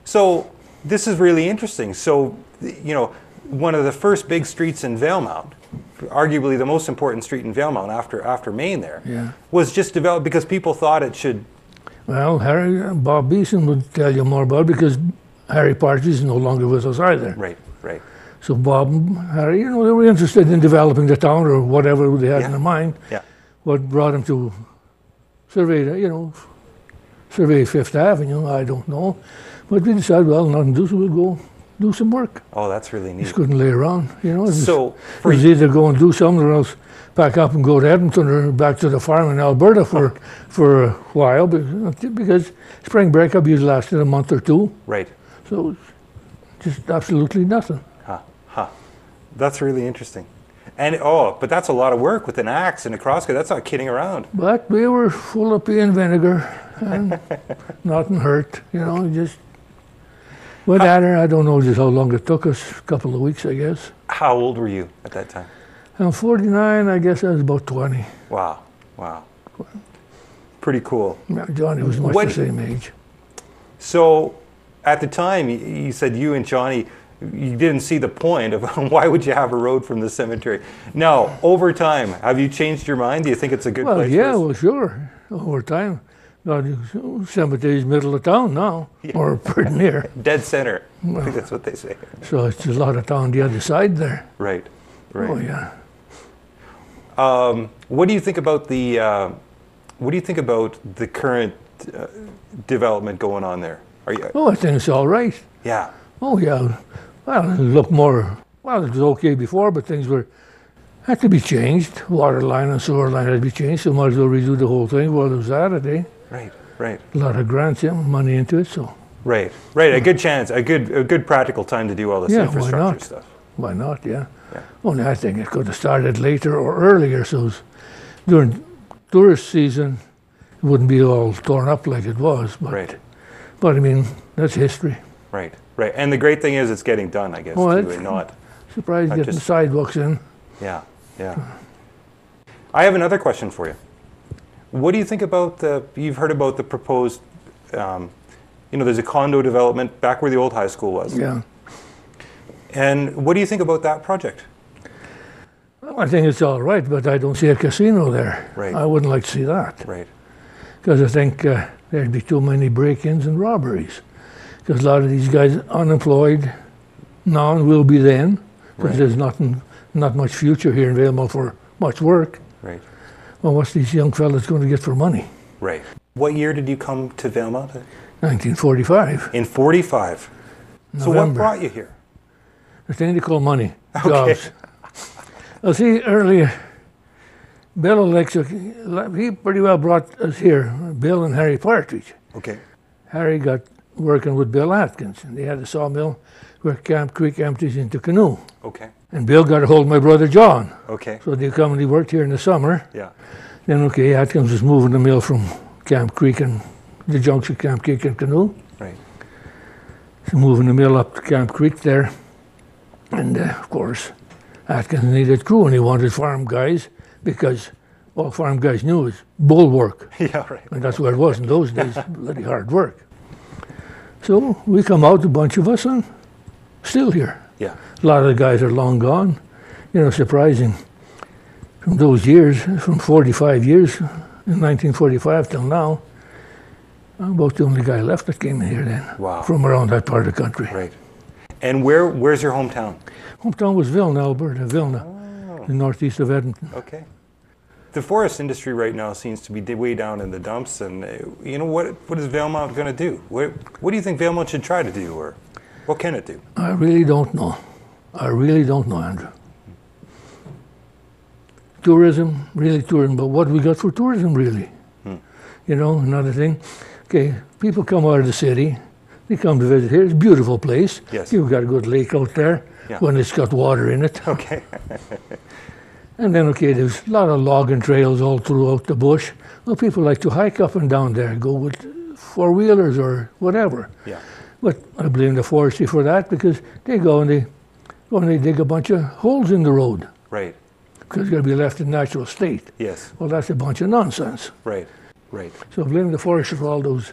So this is really interesting. So, you know, one of the first big streets in Valemount, arguably the most important street in Valemount after Main there, was just developed because people thought it should. Well, Bob Beeson would tell you more about it because Harry Partridge is no longer with us either. Right, right. So Bob and Harry, you know, they were interested in developing the town or whatever they had in their mind. Yeah. What brought them to survey Fifth Avenue, I don't know. But we decided, well, nothing to do, so we'll go do some work. Oh, that's really neat. Just couldn't lay around, you know. So it was either go and do something or else pack up and go to Edmonton or back to the farm in Alberta for a while because spring breakup usually lasted a month or two. Right. So just absolutely nothing. That's really interesting. And but that's a lot of work with an axe and a crosscut. That's not kidding around. But we were full of pea and vinegar and nothing hurt, you know, just went at her. I don't know just how long it took us, a couple of weeks, I guess. How old were you at that time? I'm 49, I guess I was about 20. Wow. Pretty cool. Yeah, Johnny was much the same age. So at the time, you said you and Johnny, you didn't see the point of why would you have a road from the cemetery. Now, over time, have you changed your mind? Do you think it's a good place? Well, sure. Over time. Cemetery's middle of town now, or pretty near. Dead center. I think that's what they say. So it's a lot of town the other side there. Right. Oh yeah. What do you think about the current development going on there? I think it's all right. Yeah. Oh yeah. Well, it looked more. Well, it was okay before, but things had to be changed. Water line and sewer line had to be changed. So might as well redo the whole thing while it was at it, eh? Right. A lot of grants, money into it, so. Right. A good chance, a good practical time to do all this infrastructure stuff. Why not? Yeah. Only I think it could have started later or earlier, so during tourist season, it wouldn't be all torn up like it was. But, but I mean, that's history. Right. And the great thing is it's getting done, I guess, too, and not. Surprised getting the sidewalks in. Yeah. I have another question for you. What do you think about you've heard about the proposed, there's a condo development back where the old high school was. Yeah. And what do you think about that project? Well, I think it's all right, but I don't see a casino there. Right. I wouldn't like to see that. Right. Because I think there'd be too many break-ins and robberies. Because a lot of these guys unemployed now and will be then, because there's not much future here in Valemount for much work. Right. Well, what's these young fellas going to get for money? Right. What year did you come to Valemount? 1945. In 45. November. So what brought you here? The thing they call money, Okay. jobs. Well, see, earlier, Bill Alexa, he pretty well brought us here, Bill and Harry Partridge. Okay. Harry got working with Bill Atkins, and they had a sawmill where Camp Creek empties into Canoe. Okay. And Bill got a hold of my brother John. Okay. So they come and he worked here in the summer. Yeah. Then, Atkins was moving the mill from Camp Creek and the junction Camp Creek and Canoe. Right. So moving the mill up to Camp Creek there. And, of course, Atkins needed crew and he wanted farm guys because all farm guys knew was bull work. Yeah, right. And that's what it was in those days, bloody hard work. So we come out, a bunch of us, and still here. Yeah. A lot of the guys are long gone. Surprising. From those years, from 45 years, in 1945 till now, I'm about the only guy left that came in here then. Wow. From around that part of the country. Right. And where's your hometown? Hometown was Vilna, Alberta, the northeast of Edmonton. Okay. The forest industry right now seems to be way down in the dumps, and what is Valemount going to do? What do you think Valemount should try to do, or what can it do? I really don't know. Andrew. Tourism, but what we got for tourism, really? Another thing. Okay, people come out of the city, they come to visit here. It's a beautiful place. Yes. You've got a good lake out there when it's got water in it. Okay. And then, there's a lot of logging trails all throughout the bush. Well, people like to hike up and down there, go with four-wheelers or whatever. Yeah. But I blame the forestry for that because they go and they dig a bunch of holes in the road. Right. Because it's going to be left in natural state. Yes. Well, that's a bunch of nonsense. Right. So I blame the forestry for all those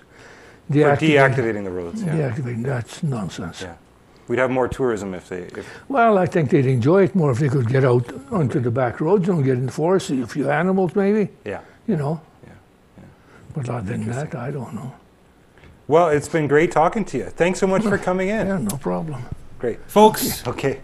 deactivating the roads. Yeah. Deactivating, that's nonsense. Yeah. We'd have more tourism if they... Well, I think they'd enjoy it more if they could get out onto the back roads and get in the forest, see a few animals maybe. Yeah. You know. Yeah. Yeah. But other than that, I don't know. Well, it's been great talking to you. Thanks so much for coming in. Yeah, no problem. Great. Folks, Okay.